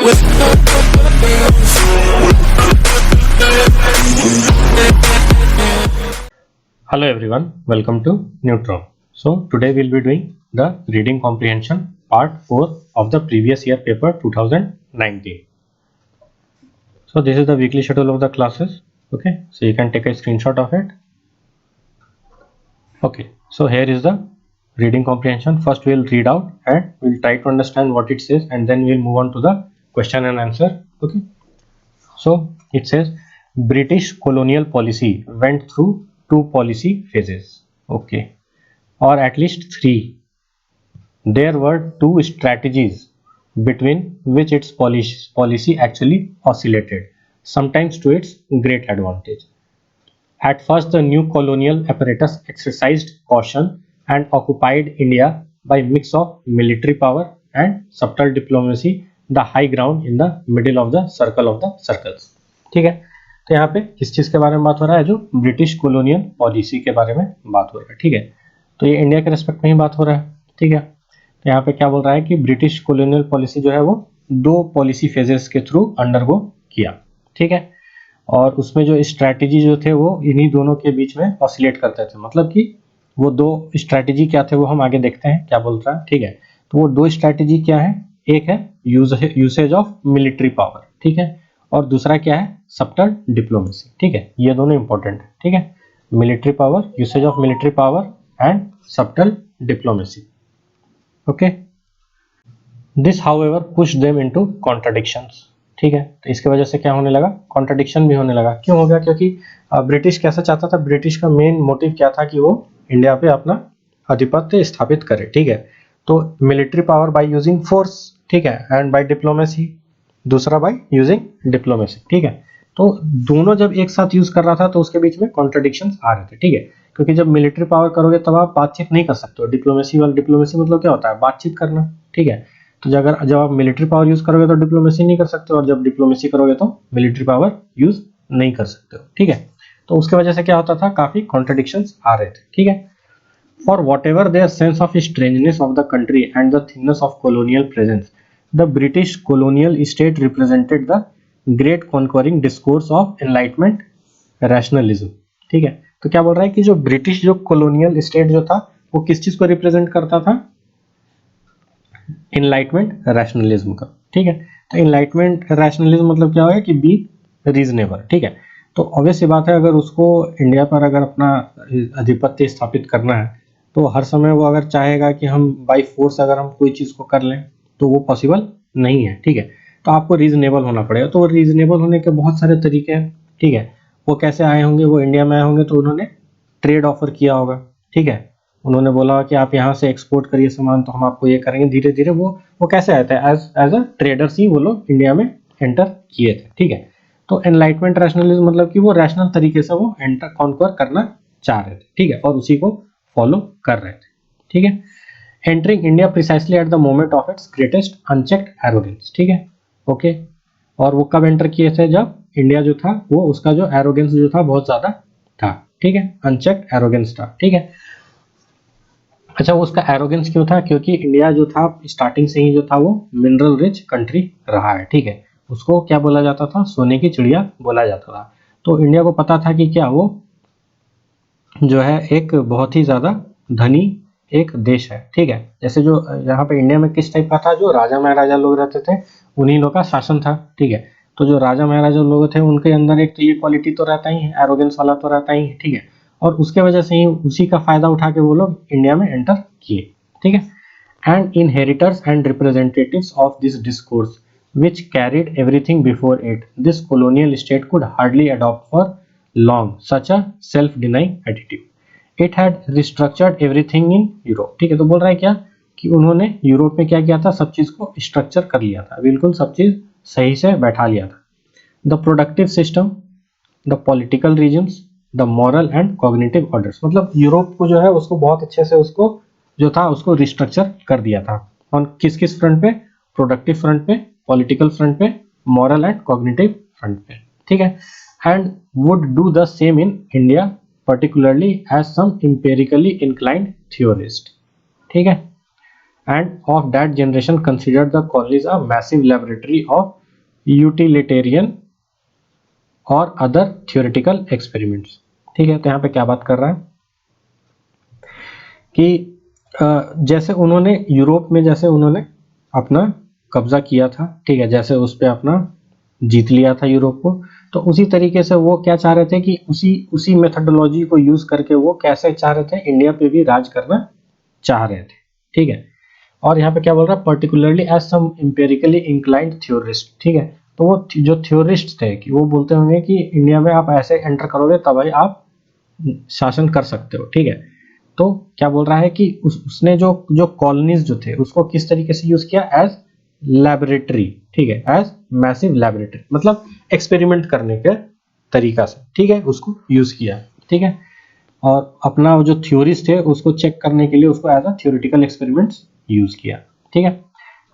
Hello everyone, welcome to Neutron. So today we'll be doing the reading comprehension part 4 of the previous year paper 2019. So this is the weekly schedule of the classes. Okay, so you can take a screenshot of it. Okay, so here is the reading comprehension. First we'll read out and we'll try to understand what it says, and then we'll move on to the question and answer. Okay, so it says British colonial policy went through two policy phases. Okay, or at least three. There were two strategies between which its policy actually oscillated, sometimes to its great advantage. At first, the new colonial apparatus exercised caution and occupied India by mix of military power and subtle diplomacy, the high ground in the middle of the circle of the circles. ठीक है, तो यहाँ पे किस चीज के बारे में बात हो रहा है? जो ब्रिटिश कॉलोनियल पॉलिसी के बारे में बात हो रहा है. ठीक है, तो ये इंडिया के रेस्पेक्ट में ही बात हो रहा है. ठीक है, तो यहाँ पे क्या बोल रहा है कि ब्रिटिश कॉलोनियल पॉलिसी जो है वो दो पॉलिसी फेजेस के थ्रू अंडरगो किया. ठीक है, और उसमें जो स्ट्रैटेजी जो थे वो इन्हीं दोनों के बीच में ऑसिलेट करते थे. मतलब कि वो दो स्ट्रैटेजी क्या थे वो हम आगे देखते हैं क्या बोल रहा है. ठीक है, तो वो दो स्ट्रैटेजी क्या है? एक है यूसेज ऑफ मिलिट्री पावर. ठीक है, और दूसरा क्या है? Subtle diplomacy. ठीक है, ये दोनों इंपॉर्टेंट है. ठीक है, military power, usage of military power and subtle diplomacy. Okay, this however push them into contradictions. ठीक है, तो इसके वजह से क्या होने लगा? कॉन्ट्राडिक्शन भी होने लगा. क्यों हो गया? क्योंकि ब्रिटिश कैसा चाहता था? ब्रिटिश का मेन मोटिव क्या था कि वो इंडिया पे अपना आधिपत्य स्थापित करे. ठीक है, तो military power by using force. ठीक है, एंड बाय डिप्लोमेसी, दूसरा बाय यूजिंग डिप्लोमेसी. ठीक है, तो दोनों जब एक साथ यूज कर रहा था तो उसके बीच में कॉन्ट्राडिक्शंस आ रहे थे. ठीक है, क्योंकि जब मिलिट्री पावर करोगे तब आप बातचीत नहीं कर सकते हो. डिप्लोमेसी मतलब क्या होता है? बातचीत करना. ठीक है, तो जब आप मिलिट्री पावर यूज करोगे तो डिप्लोमेसी नहीं कर सकते हो, और जब डिप्लोमेसी करोगे तो मिलिट्री पावर यूज नहीं कर सकते हो. ठीक है, तो उसके वजह से क्या होता था? काफी कॉन्ट्राडिक्शंस आ रहे थे. ठीक है, for what ever their sense of strangeness of the country and the thinness of colonial presence, the British colonial state represented the great conquering discourse of enlightenment rationalism. ठीक है, तो क्या बोल रहा है कि जो ब्रिटिश जो colonial state जो था वो किस चीज को रिप्रेजेंट करता था? इनलाइटमेंट रैशनलिज्म का. ठीक है, तो इनलाइटमेंट रैशनलिज्म मतलब क्या होगा? कि बी रीजनेबल. ठीक है, तो ऑब्वियस सी बात है, अगर उसको इंडिया पर अगर अपना आधिपत्य स्थापित करना है तो हर समय वो अगर चाहेगा कि हम बाय फोर्स अगर हम कोई चीज को कर लें तो वो पॉसिबल नहीं है. ठीक है, तो आपको रीजनेबल होना पड़ेगा. तो रीजनेबल होने के बहुत सारे तरीके हैं. ठीक है, वो कैसे आए होंगे? वो इंडिया में आए होंगे तो उन्होंने ट्रेड ऑफर किया होगा. ठीक है, उन्होंने बोला कि आप यहाँ से एक्सपोर्ट करिए सामान तो हम आपको ये करेंगे. धीरे धीरे वो कैसे आए थे? एज अ ट्रेडर्स ही वो लोग इंडिया में एंटर किए थे. ठीक है, तो एनलाइटमेंट रैशनलिज्म मतलब कि वो रैशनल तरीके से वो एंटर कॉन्क्वर करना चाह रहे थे. ठीक है, और उसी को फॉलो कर रहे थे. ठीक है, entering India precisely at the moment of its greatest unchecked arrogance. ठीक है, ओके, और वो कब एंटर किए थे? जब इंडिया जो था वो उसका जो एरोगेंस जो था बहुत ज्यादा था. ठीक है, अनचेक्ड एरोगेंस था. ठीक है, अच्छा, वो उसका एरोगेंस क्यों था? क्योंकि इंडिया जो था स्टार्टिंग से ही जो था वो मिनरल रिच कंट्री रहा है. ठीक है, उसको क्या बोला जाता था? सोने की चिड़िया बोला जाता था. तो इंडिया को पता था कि क्या वो जो है एक बहुत ही ज्यादा धनी एक देश है. ठीक है, जैसे जो यहाँ पे इंडिया में किस टाइप का था? जो राजा महाराजा लोग रहते थे उन्हीं लोग का शासन था. ठीक है, तो जो राजा महाराजा लोग थे उनके अंदर एक तो ये क्वालिटी तो रहता ही है, एरोगेंस वाला तो रहता ही है. ठीक है, और उसके वजह से ही उसी का फायदा उठा के वो लोग इंडिया में एंटर किए. ठीक है, and inheritors and representatives of this discourse which carried everything before it, this colonial state could hardly adopt for long such a self-denying attitude. It had restructured everything in Europe. ठीक है, तो बोल रहा है क्या कि उन्होंने यूरोप में क्या किया था? सब चीज को स्ट्रक्चर कर लिया था, बिल्कुल सब चीज सही से बैठा लिया था. The productive system, the political reasons, the moral and cognitive orders. मतलब यूरोप को जो है उसको बहुत अच्छे से उसको जो था उसको रिस्ट्रक्चर कर दिया था. और किस किस फ्रंट पे? प्रोडक्टिव फ्रंट पे, पॉलिटिकल फ्रंट पे, मॉरल एंड कॉग्निटिव फ्रंट पे. ठीक है, and would do the same in India particularly as some empirically inclined theorist. ठीक है, and of that generation considered the colonies a massive laboratory of utilitarian और other theoretical experiments. ठीक है, तो यहाँ पे क्या बात कर रहा है कि जैसे उन्होंने यूरोप में जैसे उन्होंने अपना कब्जा किया था, ठीक है, जैसे उस पे अपना जीत लिया था यूरोप को, तो उसी तरीके से वो क्या चाह रहे थे कि उसी मेथोडोलॉजी को यूज करके वो कैसे चाह रहे थे इंडिया पे भी राज करना चाह रहे थे। ठीक है, और यहाँ पे क्या बोल रहा है, पर्टिकुलरली एज सम एम्पिरिकली इंक्लाइंड थ्योरिस्ट। ठीक है, तो वो जो थ्योरिस्ट थे कि वो बोलते होंगे कि इंडिया में आप ऐसे एंटर करोगे तभी आप शासन कर सकते हो। ठीक है, तो क्या बोल रहा है कि उसने जो कॉलोनीज जो थे उसको किस तरीके से यूज किया, एज लैबोरेटरी। ठीक है, एज मैसिव लैबोरेटरी, मतलब एक्सपेरिमेंट करने के तरीका से, ठीक है, उसको यूज किया। ठीक है, और अपना जो थ्योरीज थे उसको चेक करने के लिए उसको as a theoretical experiments use किया। ठीक है,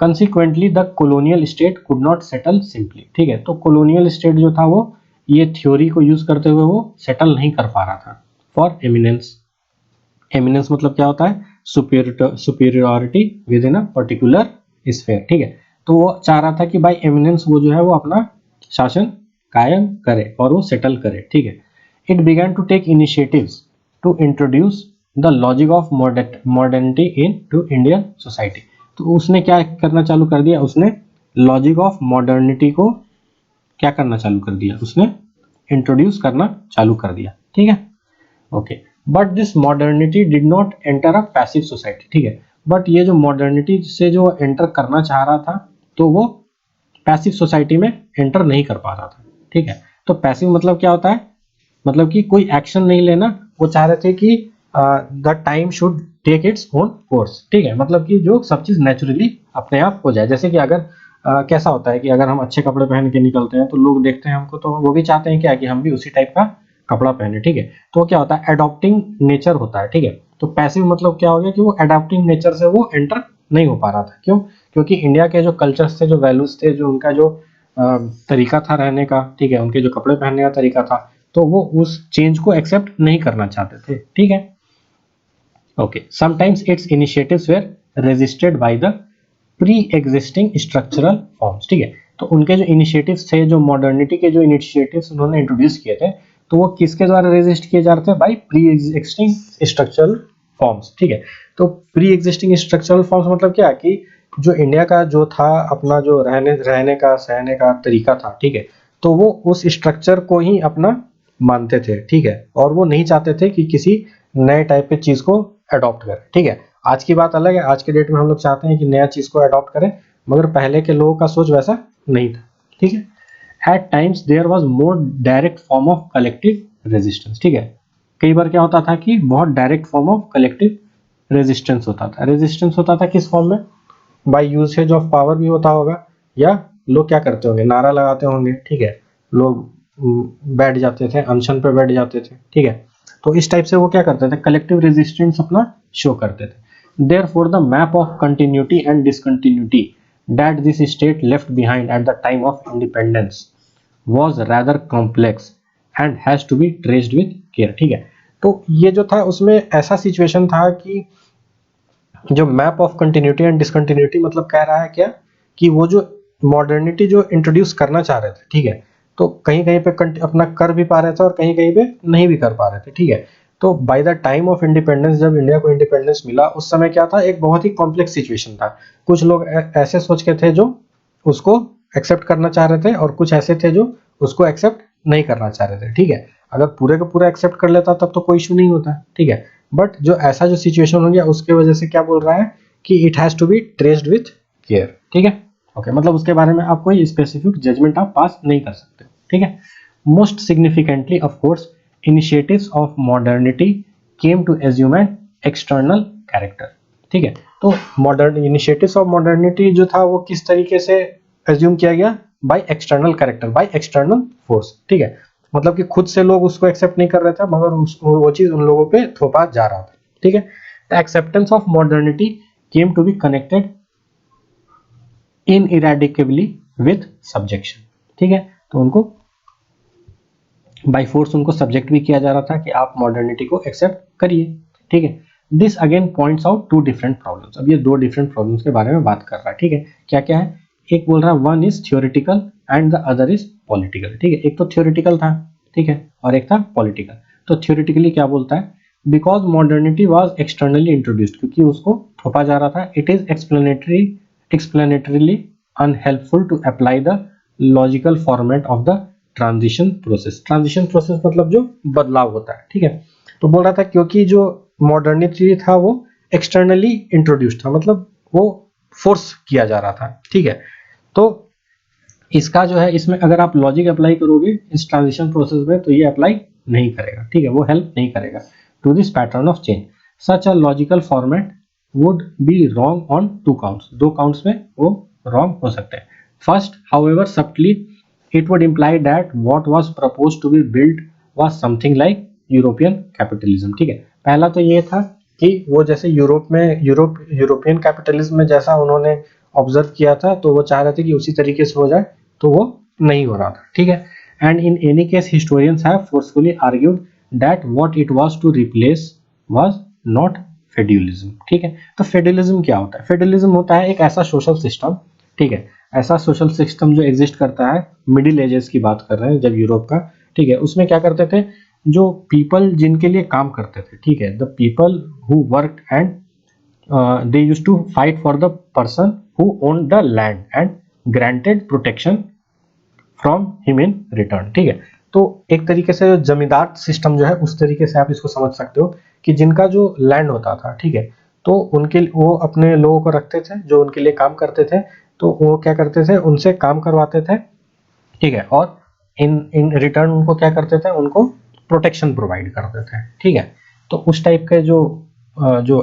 consequently the colonial state could not settle simply. ठीक है, तो कॉलोनियल स्टेट जो था वो ये थ्योरी को यूज करते हुए वो सेटल नहीं कर पा रहा था फॉर एमिनेंस। एमिनेंस मतलब क्या होता है, superiority with in a particular sphere. ठीक है, तो वो चाह रहा था कि बाय एमिनेंस वो जो है वो अपना शासन कायम करे और वो सेटल करे। ठीक है, it began to take initiatives to introduce the logic of modernity into Indian society. तो उसने क्या करना चालू कर दिया, उसने लॉजिक ऑफ मॉडर्निटी को क्या करना चालू कर दिया, उसने इंट्रोड्यूस करना चालू कर दिया। ठीक है, okay, but this modernity did not enter a passive society. ठीक है, बट ये जो मॉडर्निटी से जो एंटर करना चाह रहा था तो वो पैसिव सोसाइटी में एंटर नहीं कर पा रहा था। ठीक है, तो पैसिव मतलब क्या होता है, मतलब कि कोई एक्शन नहीं लेना, वो चाह रहे थे कि the time should take its own course. ठीक है, मतलब कि जो सब चीज नेचुरली अपने आप हो जाए। जैसे कि अगर कैसा होता है कि अगर हम अच्छे कपड़े पहन के निकलते हैं तो लोग देखते हैं हमको तो वो भी चाहते हैं क्या कि हम भी उसी टाइप का कपड़ा पहने। ठीक है, तो क्या होता है, एडॉप्टिंग नेचर होता है। ठीक है, तो पैसिव मतलब क्या हो गया कि वो एडॉप्टिंग नेचर से वो एंटर नहीं हो पा रहा था। क्यों, क्योंकि इंडिया के जो कल्चर्स थे, जो वैल्यूज थे, जो उनका जो तरीका था रहने का, ठीक है, उनके जो कपड़े पहनने का तरीका था, तो वो उस चेंज को एक्सेप्ट नहीं करना चाहते थे। ठीक है, okay, sometimes its initiatives were resisted by the pre existing structural forms. ठीक है, तो उनके जो इनिशिएटिव्स थे, जो मॉडर्निटी के जो इनिशिएटिव्स उन्होंने इंट्रोड्यूस किए थे, तो वो किसके द्वारा रेजिस्ट किए जा रहे थे, by pre existing structural forms. ठीक है, तो प्री एग्जिस्टिंग स्ट्रक्चरल फॉर्म्स मतलब क्या कि जो इंडिया का जो था अपना जो रहने का सहने का तरीका था, ठीक है, तो वो उस स्ट्रक्चर को ही अपना मानते थे। ठीक है, और वो नहीं चाहते थे कि किसी नए टाइप के चीज को अडॉप्ट करें। ठीक है, आज की बात अलग है, आज के डेट में हम लोग चाहते हैं कि नया चीज को अडॉप्ट करें, मगर पहले के लोगों का सोच वैसा नहीं था। ठीक है, at times there was more direct form of collective resistance. ठीक है, कई बार क्या होता था कि बहुत direct form of collective resistance होता था। रेजिस्टेंस होता था किस फॉर्म में, बाय यूसेज ऑफ पावर भी होता होगा, या लोग क्या करते होंगे, नारा लगाते होंगे। ठीक है, लोग बैठ जाते थे, अनशन पे बैठ जाते थे। ठीक है, तो इस टाइप से वो क्या करते थे, कलेक्टिव रेजिस्टेंस अपना शो करते थे। Therefore the map of continuity and discontinuity that this state left behind at the time of independence was rather complex and has to be traced with care. ठीक है, तो ये जो था उसमें ऐसा सिचुएशन था कि जो map of continuity and discontinuity मतलब कह रहा है क्या कि वो जो मॉडर्निटी जो इंट्रोड्यूस करना चाह रहे थे, ठीक है, तो कहीं कहीं पे अपना कर भी पा रहे थे और कहीं कहीं पे नहीं भी कर पा रहे थे। ठीक है, तो by the time of independence, जब इंडिया को इंडिपेंडेंस मिला, उस समय क्या था, एक बहुत ही कॉम्प्लेक्स सिचुएशन था। कुछ लोग ऐसे सोच के थे जो उसको एक्सेप्ट करना चाह रहे थे, और कुछ ऐसे थे जो उसको एक्सेप्ट नहीं करना चाह रहे थे। ठीक है, अगर पूरे का पूरा एक्सेप्ट कर लेता तब तो कोई इशू नहीं होता। ठीक है, बट जो ऐसा जो सिचुएशन हो गया उसके वजह से क्या बोल रहा है कि it has to be traced with care. ठीक है, ओके, मतलब उसके बारे में आप कोई स्पेसिफिक जजमेंट आप पास नहीं कर सकते। ठीक है, most significantly of course initiatives of modernity came to assume an external character. ठीक है, तो मॉडर्न इनिशिएटिव्स ऑफ मॉडर्निटी जो था वो किस तरीके से एज्यूम किया गया, by external character, by external force. ठीक है, मतलब कि खुद से लोग उसको एक्सेप्ट नहीं कर रहे थे, मगर वो चीज उन लोगों पे थोपा जा रहा था। ठीक है, the acceptance of modernity came to be connected ineradicably with subjection. ठीक है, तो उनको बाय फोर्स उनको सब्जेक्ट भी किया जा रहा था कि आप मॉडर्निटी को एक्सेप्ट करिए। ठीक है, this again points out to different problems. अब ये दो डिफरेंट प्रॉब्लम्स के बारे में बात कर रहा है, ठीक है। क्या क्या है, एक बोल रहा है one is theoretical and the other is political, ठीक है। एक तो थियोरेटिकल था, ठीक है, और एक था पॉलिटिकल। तो थियोरेटिकली क्या बोलता है, because modernity was externally introduced, क्योंकि उसको थोपा जा रहा था, it is explanatorily unhelpful to apply the logical format of the transition process. Transition process मतलब जो बदलाव होता है, ठीक है। तो बोल रहा था क्योंकि जो मॉडर्निटी था वो एक्सटर्नली इंट्रोड्यूस्ड था, मतलब वो फोर्स किया जा रहा था, ठीक है। तो इसका जो है, इसमें अगर आप लॉजिक अप्लाई करोगे इस ट्रांजिशन प्रोसेस में तो ये अप्लाई नहीं करेगा, ठीक है, वो हेल्प नहीं करेगा to this pattern of change. Such a logical format would be wrong on two counts, दो काउंट्स में वो रॉन्ग हो सकते हैं। First, however subtly it would imply that what was proposed to be built was something like European capitalism, ठीक है। पहला तो ये था कि वो जैसे यूरोपियन कैपिटलिज्म में जैसा उन्होंने ऑब्जर्व किया था, तो वो चाह रहे थे कि उसी तरीके से हो जाए, तो वो नहीं हो रहा था, ठीक है। And in any case historians have forcefully argued that what it was to replace was not feudalism, ठीक है। तो फेड्यूलिज्म क्या होता है, फेड्यूलिज्म होता है एक ऐसा सोशल सिस्टम, ठीक है, ऐसा सोशल सिस्टम जो एग्जिस्ट करता है मिडिल एजेस की बात कर रहे हैं जब यूरोप का, ठीक है। उसमें क्या करते थे, जो पीपल जिनके लिए काम करते थे, ठीक है, the people who worked and they used to fight for the person who owned the land and granted protection from him in return, ठीक है। तो एक तरीके से जमींदार सिस्टम जो है उस तरीके से आप इसको समझ सकते हो कि जिनका जो लैंड होता था, ठीक है, तो उनके वो अपने लोगों को रखते थे जो उनके लिए काम करते थे, तो वो क्या करते थे, उनसे काम करवाते थे, ठीक है, और इन रिटर्न उनको क्या करते थे, उनको प्रोटेक्शन प्रोवाइड करते थे, ठीक है। तो उस टाइप के जो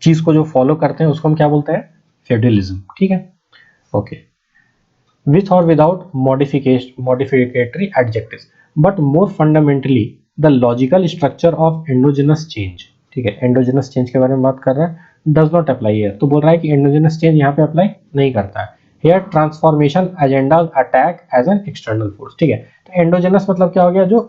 चीज को जो फॉलो करते हैं उसको हम क्या बोलते हैं, फेड्यूलिज्म, ठीक है। Okay, with or without modificatory adjectives, but more fundamentally the logical structure of endogenous change, ठीक है, endogenous change के बारे में बात कर रहा है, does not apply here। तो बोल रहा है कि endogenous change यहाँ पे अप्लाई नहीं करता है। Here transformation agendas attack as an external force, ठीक है। तो endogenous मतलब क्या हो गया, जो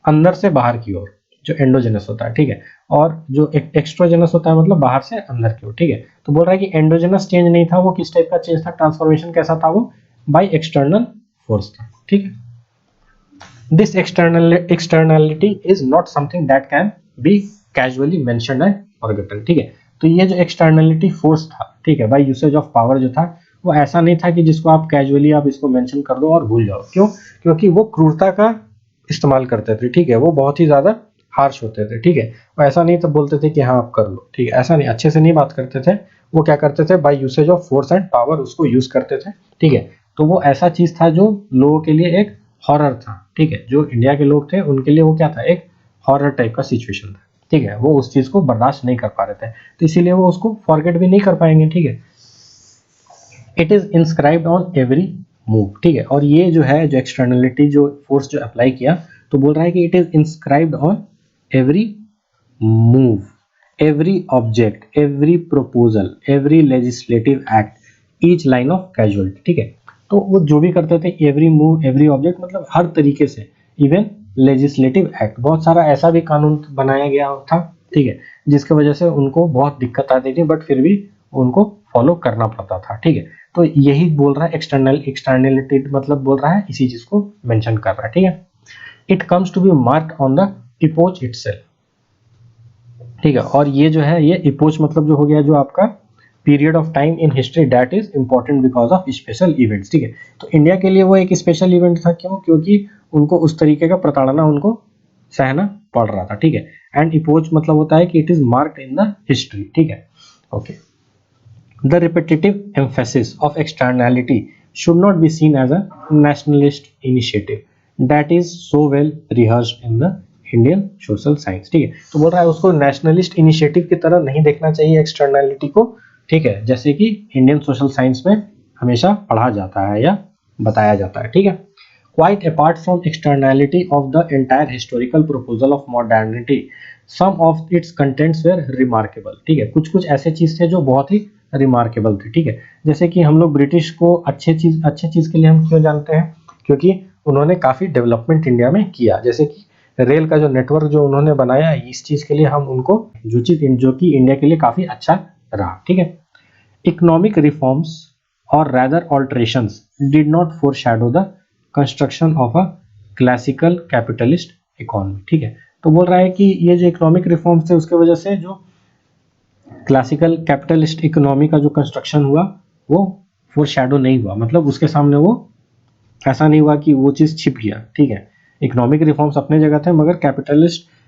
अंदर से बाहर की ओर जो एंडोजेनस होता है, ठीक है, और जो एक्स्ट्रोजेनस होता है मतलब बाहर से अंदर की ओर, ठीक है। तो बोल रहा है कि एंडोजेनस चेंज नहीं था, वो किस टाइप का चेंज था, ट्रांसफॉर्मेशन कैसा था, वो बाय एक्सटर्नल फोर्स था, ठीक है। This externality is not something that can be casually mentioned and forgotten, ठीक है। तो ये जो एक्सटर्नलिटी फोर्स था, ठीक है, बाय यूसेज ऑफ पावर जो था, वो ऐसा नहीं था कि जिसको आप कैजुअली आप इसको मेंशन कर दो और भूल जाओ। क्यों, क्योंकि वो क्रूरता का इस्तेमाल करते थे, ठीक है, वो बहुत ही ज्यादा हार्श होते थे, ठीक है। वो ऐसा नहीं तो बोलते थे कि हाँ आप कर लो, ठीक है, ऐसा नहीं, अच्छे से नहीं बात करते थे। वो क्या करते थे, by usage of force and power उसको यूज करते थे, ठीक है। तो वो ऐसा चीज था जो लोगों के लिए एक हॉरर था, ठीक है। जो इंडिया के लोग थे उनके लिए वो क्या था, एक हॉरर टाइप का सिचुएशन था, ठीक है। वो उस चीज को बर्दाश्त नहीं कर पा रहे थे, तो इसीलिए वो उसको फॉरगेट भी नहीं कर पाएंगे, ठीक है। It is inscribed on every move, ठीक है। और ये जो है, जो एक्सटर्नलिटी जो फोर्स जो अप्लाई किया, तो बोल रहा है कि it is inscribed on every move, every object, every proposal, every legislative act, each line of casualty, ठीक है। तो वो जो भी करते थे, every move, every object मतलब हर तरीके से, even legislative act, बहुत सारा ऐसा भी कानून बनाया गया था, ठीक है, जिसकी वजह से उनको बहुत दिक्कत आती थी, बट फिर भी उनको फॉलो करना पड़ता था, ठीक है। तो यही बोल रहा है एक्सटर्नलिटी, मतलब बोल रहा है इसी चीज को मेंशन कर रहा है, ठीक है। It comes to be marked on the epoch itself, ठीक है। और ये जो है, ये इपोच मतलब जो हो गया, जो आपका period of time in history that is important because of special events, ठीक है। तो इंडिया के लिए वो एक स्पेशल इवेंट था, क्यों, क्योंकि उनको उस तरीके का प्रताड़ना उनको सहना पड़ रहा था, ठीक है। एंड इपोच मतलब होता है कि it is marked in the history, ठीक है। Okay, the repetitive emphasis of externality should not be seen as a nationalist initiative that is so well rehearsed in the Indian social science, ठीक है। तो बोल रहा है उसको नेशनलिस्ट इनिशिएटिव की तरह नहीं देखना चाहिए एक्सटर्नैलिटी को, ठीक है, जैसे कि इंडियन सोशल साइंस में हमेशा पढ़ा जाता है या बताया जाता है, ठीक है। Quite apart from externality of the entire historical proposal of modernity, some of its contents were remarkable, ठीक है। कुछ कुछ ऐसे चीज थे जो बहुत ही रिमार्केबल थे, ठीक है। जैसे कि हम लोग ब्रिटिश को अच्छे चीज के लिए हम क्यों जानते हैं, क्योंकि उन्होंने काफी डेवलपमेंट इंडिया में किया, जैसे कि रेल का जो नेटवर्क जो उन्होंने बनाया है, इस चीज के लिए हम उनको जो कि इंडिया के लिए काफी अच्छा रहा। ठीक है, इकोनॉमिक रिफॉर्म्स और rather alterations did not foreshadow the construction of a classical capitalist economy. ठीक है, तो बोल रहा है कि ये जो इकोनॉमिक रिफॉर्म्स थे उसके वजह से जो क्लासिकल कैपिटलिस्ट इकोनॉमी का जो कंस्ट्रक्शन हुआ वो फोरशैडो नहीं हुआ, मतलब उसके सामने वो ऐसा नहीं हुआ कि वो चीज छिप गया। ठीक है, इकोनॉमिक रिफॉर्म्स अपने जगह थे, मगर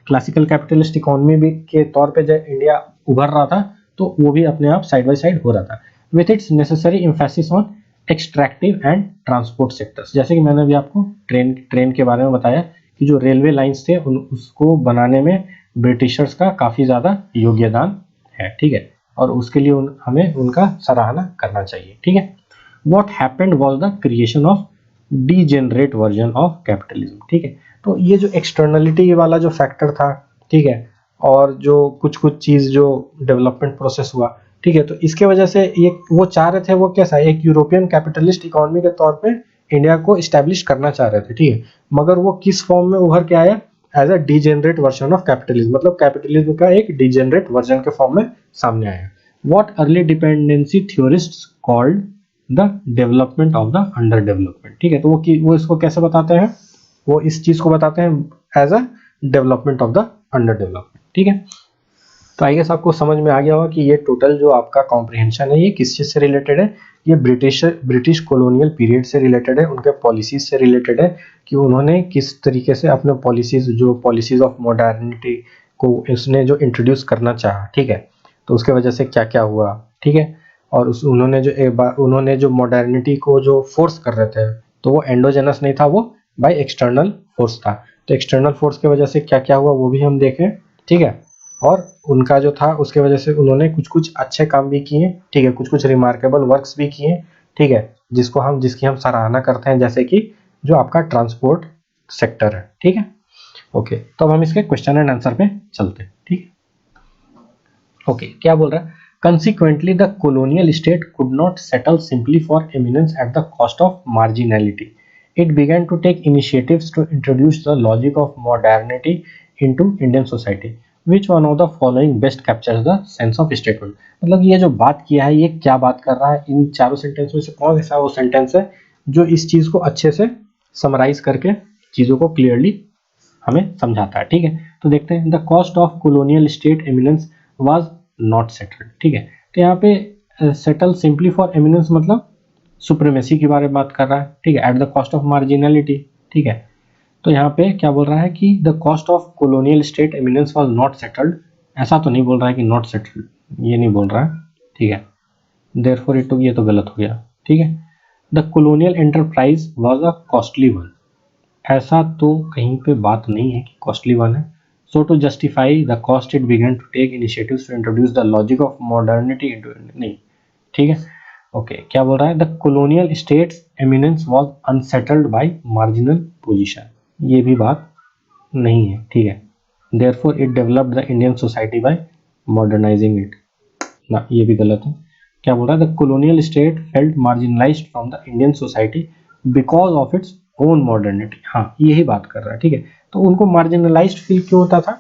क्लासिकल कैपिटलिस्ट इकोनॉमी भी के तौर पे जब इंडिया उभर रहा था तो वो भी अपने आप साइड बाय साइड हो रहा था, with its necessary emphasis on extractive and transport sectors. जैसे कि मैंने अभी आपको ट्रेन के बारे में बताया कि जो रेलवे लाइंस थे उसको बनाने में ब्रिटिशर्स का काफी ज्यादा योगदान है। ठीक है, और उसके लिए हमें उनका सराहना करना चाहिए। ठीक है, what happened was the creation of degenerate version of capitalism. ठीक है, तो ये जो एक्सटर्नलिटी वाला जो फैक्टर था, ठीक है, और जो कुछ चीज जो डेवलपमेंट प्रोसेस हुआ, ठीक है, तो इसके वजह से ये वो चाह रहे थे, वो कैसा एक यूरोपियन कैपिटलिस्ट इकोनॉमी के तौर पे इंडिया को इस्टेब्लिश करना चाह रहे थे। ठीक है, मगर वो किस फॉर्म में उभर के आया, as a degenerate version of capitalism, मतलब कैपिटलिज्म का एक डीजेनरेट वर्जन के फॉर्म में सामने आया। What early dependency theorists called the development of the under development. ठीक है, तो वो इसको कैसे बताते हैं, वो इस चीज को बताते हैं as a development of the under development. ठीक है, तो आई गेस आपको समझ में आ गया होगा कि ये टोटल जो आपका कॉम्प्रिहेंशन है ये किस चीज से रिलेटेड है, ये ब्रिटिश कॉलोनियल पीरियड से रिलेटेड है, उनके पॉलिसीज से रिलेटेड है कि उन्होंने किस तरीके से अपने पॉलिसीज ऑफ मॉडर्निटी को उसने जो इंट्रोड्यूस करना चाहा। ठीक है, तो उसके वजह से क्या क्या हुआ। ठीक है, और उन्होंने जो मॉडर्निटी को जो फोर्स कर रहे थे तो वो एंडोजेनस नहीं था, वो बाय एक्सटर्नल फोर्स था। तो एक्सटर्नल फोर्स की वजह से क्या क्या हुआ वो भी हम देखें। ठीक है, और उनका जो था उसके वजह से उन्होंने कुछ अच्छे काम भी किए। ठीक है, कुछ रिमार्केबल वर्क्स भी किए। ठीक है, जिसकी हम सराहना करते हैं, जैसे कि जो आपका ट्रांसपोर्ट सेक्टर है। ठीक है, ओके, तो अब हम इसके क्वेश्चन एंड आंसर पे चलते हैं। ठीक है, ओके, क्या बोल रहा है, consequently the colonial state could not settle simply for eminence at the cost of marginality. It began to take initiatives to introduce the logic of modernity into Indian society. Which one of the following best captures the sense of statehood? मतलब ये जो बात किया है ये क्या बात कर रहा है, इन चारों सेंटेंस में से कौन सा वो सेंटेंस है जो इस चीज को अच्छे से समराइज करके चीजों को क्लियरली हमें समझाता है। ठीक है, तो देखते हैं, the cost of colonial state eminence was not settled. ठीक है, तो यहाँ पे सेटल सिंपली फॉर एमिनेंस मतलब सुप्रीमेसी के बारे में बात कर रहा है। ठीक है, एट द कॉस्ट ऑफ मार्जिनलिटी। ठीक है, तो यहाँ पे क्या बोल रहा है कि the cost of colonial state eminence was not settled, ऐसा तो नहीं बोल रहा है कि नॉट सेटल्ड, ये नहीं बोल रहा है। ठीक है, देयरफॉर इट, ये तो गलत हो गया। ठीक है, the colonial enterprise was a costly one, ऐसा तो कहीं पे बात नहीं है कि कॉस्टली वन है। So to justify the cost, it began to take initiatives to introduce the logic of modernity into नहीं, ठीक है, ओके, क्या बोल रहा है, the colonial states eminence was unsettled by marginal position, ये भी बात नहीं है। ठीक है, therefore it developed the Indian society by modernizing it, ना, ये भी गलत है। क्या बोल रहा है, the colonial state felt marginalized from the Indian society because of its own modernity, हाँ यही बात कर रहा है। ठीक है, तो उनको मार्जिनलाइज्ड फील क्यों होता था,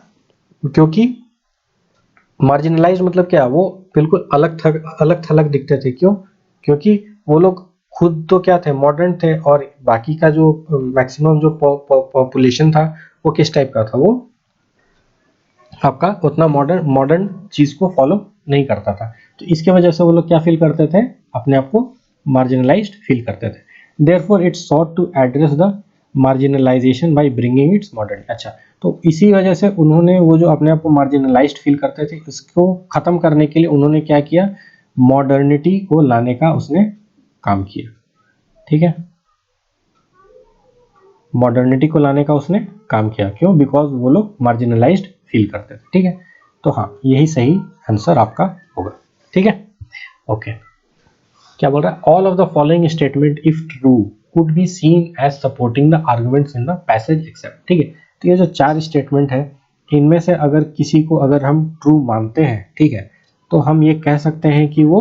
क्योंकि मार्जिनलाइज्ड मतलब क्या, वो बिल्कुल अलग थलग दिखते थे। क्यों, क्योंकि वो लोग खुद तो क्या थे, मॉडर्न थे, और बाकी का जो मैक्सिमम जो पॉपुलेशन था वो किस टाइप का था, वो आपका उतना मॉडर्न चीज को फॉलो नहीं करता था। तो इसके वजह से वो लोग क्या फील करते थे, अपने आप को मार्जिनलाइज्ड फील करते थे। Therefore it sought to address the marginalization by bringing its modern। अच्छा, तो इसी वजह से उन्होंने वो जो अपने आप को मार्जिनलाइज्ड फील करते थे इसको खत्म करने के लिए उन्होंने क्या किया, मॉडर्निटी को लाने का उसने काम किया। ठीक है, मॉडर्निटी को लाने का उसने काम किया, क्यों, बिकॉज वो लोग मार्जिनलाइज्ड फील करते थे। ठीक है, तो हाँ यही सही आंसर आपका होगा। ठीक है, ओके, क्या बोल रहा है, all of the following statement if true could be seen as supporting the arguments in the passage except. ठीक है, तो ये जो चार स्टेटमेंट है इनमें से अगर किसी को अगर हम ट्रू मानते हैं, ठीक है, तो हम ये कह सकते हैं कि वो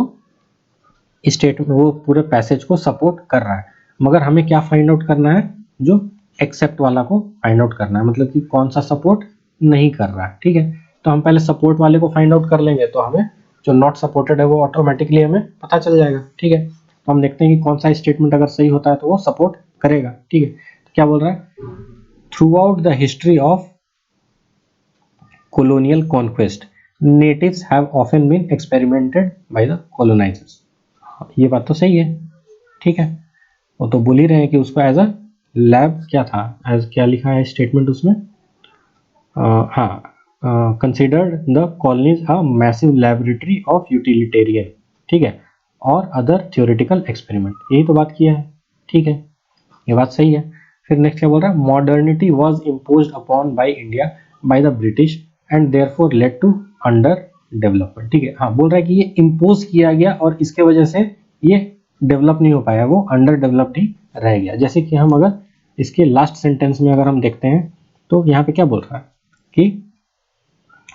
स्टेटमेंट वो पूरे पैसेज को सपोर्ट कर रहा है। मगर हमें क्या फाइंड आउट करना है, जो एक्सेप्ट वाला को फाइंड आउट करना है, मतलब कि कौन सा सपोर्ट नहीं कर रहा है। ठीक है, तो हम पहले सपोर्ट वाले को फाइंड आउट कर लेंगे, तो हमें जो नॉट सपोर्टेड है वो ऑटोमेटिकली हमें पता चल जाएगा। ठीक है, तो हम देखते हैं कि कौन सा स्टेटमेंट अगर सही होता है तो वो सपोर्ट करेगा। ठीक है, तो क्या बोल रहा है, through out the history of colonial conquest natives have often been experimented by the colonizers। ये बात तो सही है। ठीक है, वो तो बोल ही रहे हैं कि उसको एज अ लैब क्या था, एज क्या लिखा है स्टेटमेंट उसमें, हाँ, considered the colonies a massive laboratory of utilitarian. ठीक है, और अदर थ्योरेटिकल एक्सपेरिमेंट, यही तो बात किया है। ठीक है, ये बात सही है। फिर नेक्स्ट क्या बोल रहा है, modernity was imposed upon by India by the British and therefore led to under development. ठीक है, हाँ, बोल रहा है कि ये इम्पोज किया गया और इसके वजह से ये डेवलप नहीं हो पाया, वो अंडर डेवलप्ड ही रह गया। जैसे कि हम अगर इसके लास्ट सेंटेंस में अगर हम देखते हैं तो यहाँ पे क्या बोल रहा है कि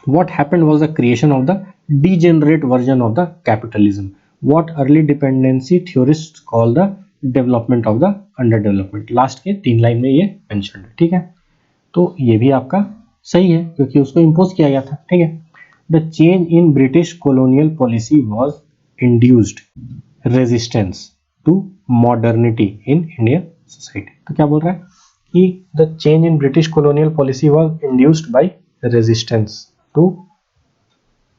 what happened was the creation of the degenerate version of the capitalism, what early dependency theorists call the development of the underdevelopment। Last के 3 लाइन में ये मेंशन है। ठीक है, तो ये भी आपका सही है क्योंकि उसको इम्पोज किया गया था। ठीक है, the change in British colonial policy was induced resistance to modernity in Indian society। तो क्या बोल रहा है कि the change in British colonial policy was induced by resistance to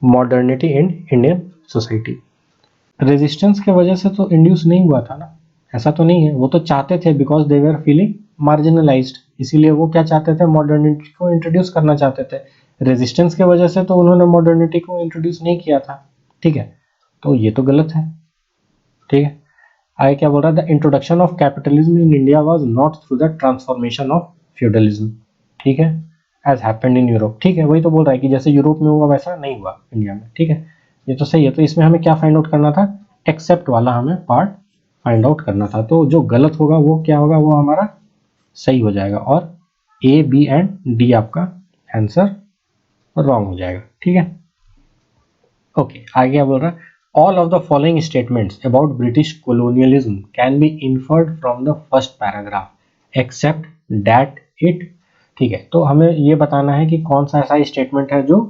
modernity in Indian society। Resistance के वजह से तो इंड्यूस नहीं हुआ था ना, ऐसा तो नहीं है, वो तो चाहते थे because they were feeling marginalised, इसीलिए वो क्या चाहते थे, मॉडर्निटी को इंट्रोड्यूस करना चाहते थे। रेजिस्टेंस के वजह से तो उन्होंने मॉडर्निटी को इंट्रोड्यूस नहीं किया था। ठीक है, तो ये तो गलत है। ठीक है, आगे क्या बोल रहा है, the introduction of capitalism in India was not through the transformation of feudalism. ठीक है, एज हैपेंड इन यूरोप। ठीक है, वही तो बोल रहा है कि जैसे यूरोप में हुआ वैसा नहीं हुआ इंडिया में। ठीक है, ये तो सही है। तो इसमें हमें क्या फाइंड आउट करना था, एक्सेप्ट वाला हमें पार्ट फाइंड आउट करना था। तो जो गलत होगा वो क्या होगा, वो हमारा सही हो जाएगा और ए बी एंड डी आपका आंसर रॉन्ग हो जाएगा। ठीक है, ओके, आगे क्या बोल रहा है, all of the following statements about British colonialism can be inferred from the first paragraph except that it. ठीक है, तो हमें ये बताना है कि कौन सा ऐसा स्टेटमेंट है जो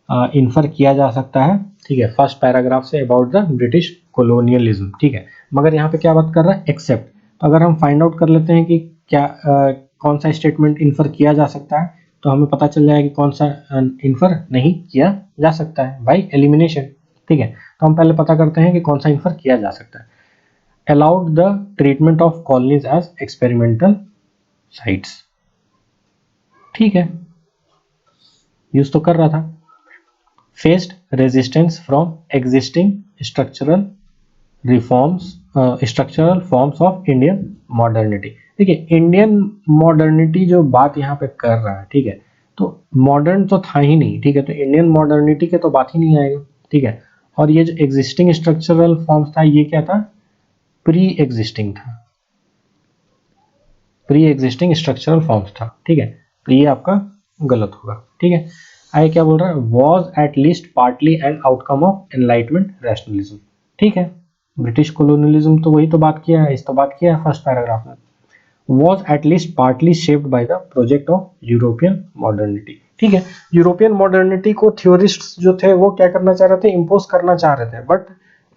इन्फर किया जा सकता है। ठीक है, first paragraph say about the British colonialism. ठीक है, मगर यहाँ पे क्या बात कर रहा है, एक्सेप्ट। तो अगर हम फाइंड आउट कर लेते हैं कि क्या कौन सा स्टेटमेंट इन्फर किया जा सकता है, तो हमें पता चल जाएगा कि कौन सा इन्फर नहीं किया जा सकता है बाय एलिमिनेशन। ठीक है, तो हम पहले पता करते हैं कि कौन सा इन्फर किया जा सकता है। Allowed the treatment of colonies as experimental sites. ठीक है, यूज तो कर रहा था। Faced resistance from existing structural reforms, structural forms of Indian modernity. देखिए, इंडियन मॉडर्निटी जो बात यहाँ पे कर रहा है, ठीक है, तो मॉडर्न तो था ही नहीं। ठीक है, तो इंडियन मॉडर्निटी के तो बात ही नहीं आएगा। ठीक है, और ये जो एग्जिस्टिंग स्ट्रक्चरल फॉर्म्स था, ये क्या था, प्री एग्जिस्टिंग था, प्री एग्जिस्टिंग स्ट्रक्चरल फॉर्म्स था। ठीक है, तो ये आपका गलत होगा। ठीक है, आगे क्या बोल रहा है, was at least partly an outcome of enlightenment rationalism. ठीक है, ब्रिटिश कोलोनियलिज्म तो वही तो बात किया है, इस तो बात किया है फर्स्ट पैराग्राफ में। Was at least partly shaped by the project of European modernity. ठीक है, यूरोपियन मॉडर्निटी को थ्योरिस्ट्स जो थे वो क्या करना चाह रहे थे, इम्पोज करना चाह रहे थे, बट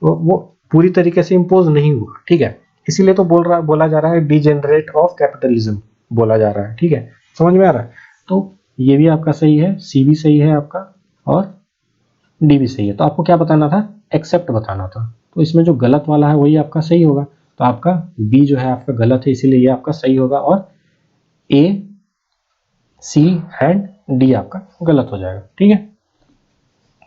वो पूरी तरीके से इम्पोज नहीं हुआ। ठीक है, इसीलिए तो बोला जा रहा है डिजेनरेट ऑफ कैपिटलिज्म बोला जा रहा है। ठीक है, समझ में आ रहा है। तो ये भी आपका सही है, सी भी सही है आपका और डी भी सही है। तो आपको क्या बताना था, एक्सेप्ट बताना था। तो इसमें जो गलत वाला है वही आपका सही होगा। तो आपका बी जो है आपका गलत है, इसीलिए ये आपका सही होगा और ए सी एंड डी आपका गलत हो जाएगा। ठीक है,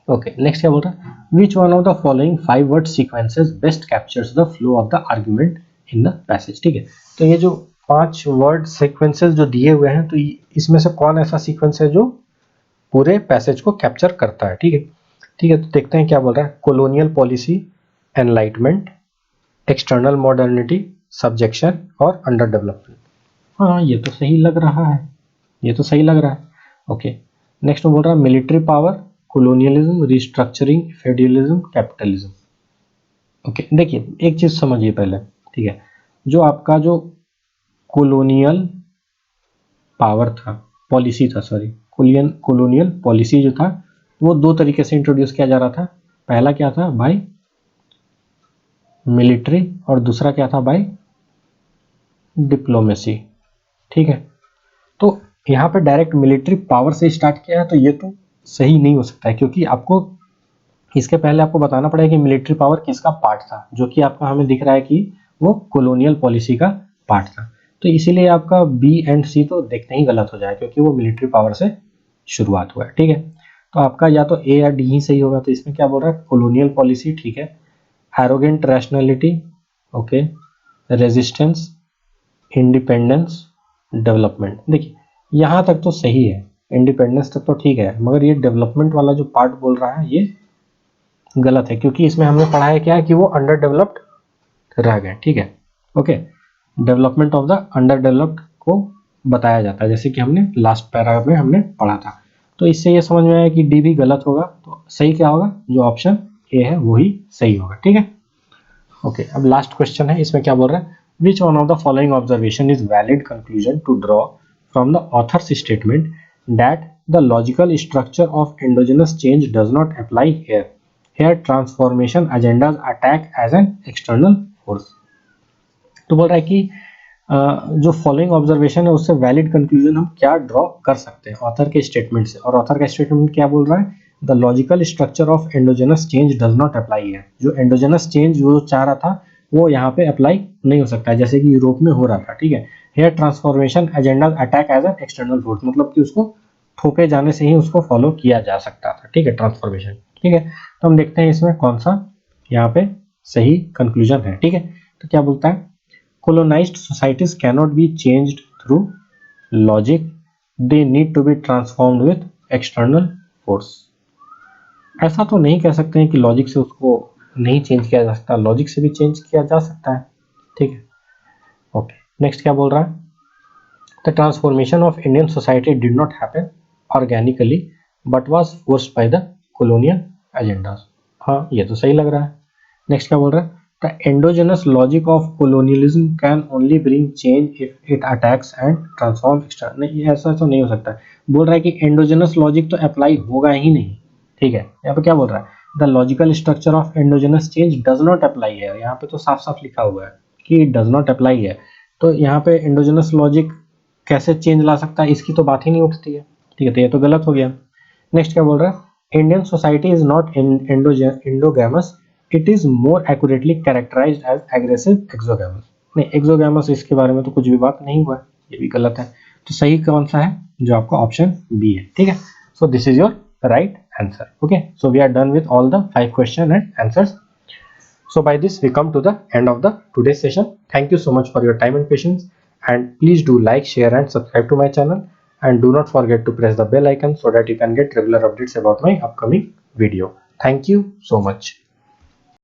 ओके, नेक्स्ट क्या बोल रहा है, which one of the following 5 word sequences best captures the flow of the argument in the passage. ठीक है, तो ये जो 5 वर्ड सीक्वेंसेस जो दिए हुए हैं, तो इसमें से कौन ऐसा सीक्वेंस है जो पूरे पैसेज को कैप्चर करता है। ठीक है, ठीक है, तो देखते हैं क्या बोल रहा है, colonial policy, enlightenment, external modernity, subjection और अंडर डेवलपमेंट। हाँ, ये तो सही लग रहा है, ये तो सही लग रहा है। ओके, नेक्स्ट में बोल रहा है military power, colonialism, restructuring, federalism, capitalism. Okay, देखिए एक चीज समझिए पहले। ठीक है, जो आपका जो कोलोनियल पावर था, पॉलिसी था, सॉरी कॉलोनियल पॉलिसी जो था वो दो तरीके से इंट्रोड्यूस किया जा रहा था। पहला क्या था, बाय मिलिट्री, और दूसरा क्या था, बाय डिप्लोमेसी। ठीक है, तो यहाँ पे डायरेक्ट मिलिट्री पावर से स्टार्ट किया है तो ये तो सही नहीं हो सकता है, क्योंकि आपको इसके पहले आपको बताना पड़ेगा कि मिलिट्री पावर किसका पार्ट था, जो कि आपका हमें दिख रहा है कि वो कॉलोनियल पॉलिसी का पार्ट था। तो इसीलिए आपका बी एंड सी तो देखते ही गलत हो जाए, क्योंकि वो मिलिट्री पावर से शुरुआत हुआ है। ठीक है, तो आपका या तो ए या डी ही सही होगा। तो इसमें क्या बोल रहा है, कॉलोनियल पॉलिसी, ठीक है, arrogant rationality, okay, resistance, independence, development. देखिए यहाँ तक तो सही है, इंडिपेंडेंस तक तो ठीक है, मगर ये डेवलपमेंट वाला जो पार्ट बोल रहा है ये गलत है, क्योंकि इसमें हमने पढ़ा है क्या है कि वो अंडर डेवलप्ड रह गए। ठीक है, okay, development of the under developed को बताया जाता है, जैसे कि हमने लास्ट पैराग्राफ में हमने पढ़ा था। तो इससे ये समझ में आया कि डी भी गलत होगा, तो सही क्या होगा, जो ऑप्शन ए है वही सही होगा। ठीक है, ओके, अब लास्ट क्वेश्चन है, इसमें क्या बोल रहा है, which one of the following observation is valid conclusion to draw from the author's statement that the logical structure of endogenous change does not apply here, here transformation agendas attack as an external force. तो बोल रहा है कि जो following observation है उससे valid conclusion हम क्या ड्रॉ कर सकते हैं ऑथर के स्टेटमेंट से, और ऑथर का स्टेटमेंट क्या बोल रहा है, the logical structure of endogenous change does not apply है। जो एंडोजेनस चेंज जो चाह रहा था वो यहाँ पे अप्लाई नहीं हो सकता है, जैसे कि यूरोप में हो रहा था। ठीक है, here transformation agenda attack as an external force, मतलब कि उसको थोपे जाने से ही उसको फॉलो किया जा सकता था। ठीक है, ट्रांसफॉर्मेशन। ठीक है, तो हम देखते हैं इसमें कौन सा यहाँ पे सही कंक्लूजन है। ठीक है, तो क्या बोलता है, colonized societies cannot be changed through logic, they need to be transformed with external force। ऐसा तो नहीं कह सकते हैं कि लॉजिक से उसको नहीं चेंज किया जा सकता, लॉजिक से भी चेंज किया जा सकता है। ठीक है, ओके, नेक्स्ट क्या बोल रहा है, the transformation of Indian society did not happen organically but was forced by the colonial agendas. हाँ, ये तो सही लग रहा है। नेक्स्ट क्या बोल रहा है, the endogenous logic of colonialism can only bring change if it attacks and transform external। नहीं, ऐसा तो नहीं हो सकता। बोल रहा है कि एंडोजेनस लॉजिक तो अप्लाई होगा ही नहीं। ठीक है, यहाँ पे क्या बोल रहा है, the logical structure of endogenous change does not apply है, यहाँ पे तो साफ साफ लिखा हुआ है कि डज नॉट अप्लाई है। तो यहाँ पे एंडोजेनस लॉजिक कैसे चेंज ला सकता है, इसकी तो बात ही नहीं उठती है। ठीक है, तो ये तो गलत हो गया। नेक्स्ट क्या बोल रहा है, Indian society is not endogamous, it is more accurately characterised as aggressive exogamous. नहीं, एक्सोगैमस इसके बारे में तो कुछ भी बात नहीं हुआ है, ये भी गलत है। तो सही कौन सा है, जो आपका ऑप्शन बी है। ठीक है, so this is your right answer. Okay, so we are done with all the 5 question and answers. So by this we come to the end of the today's session. Thank you so much for your time and patience, and please do like, share and subscribe to my channel, and do not forget to press the bell icon so that you can get regular updates about my upcoming video. Thank you so much.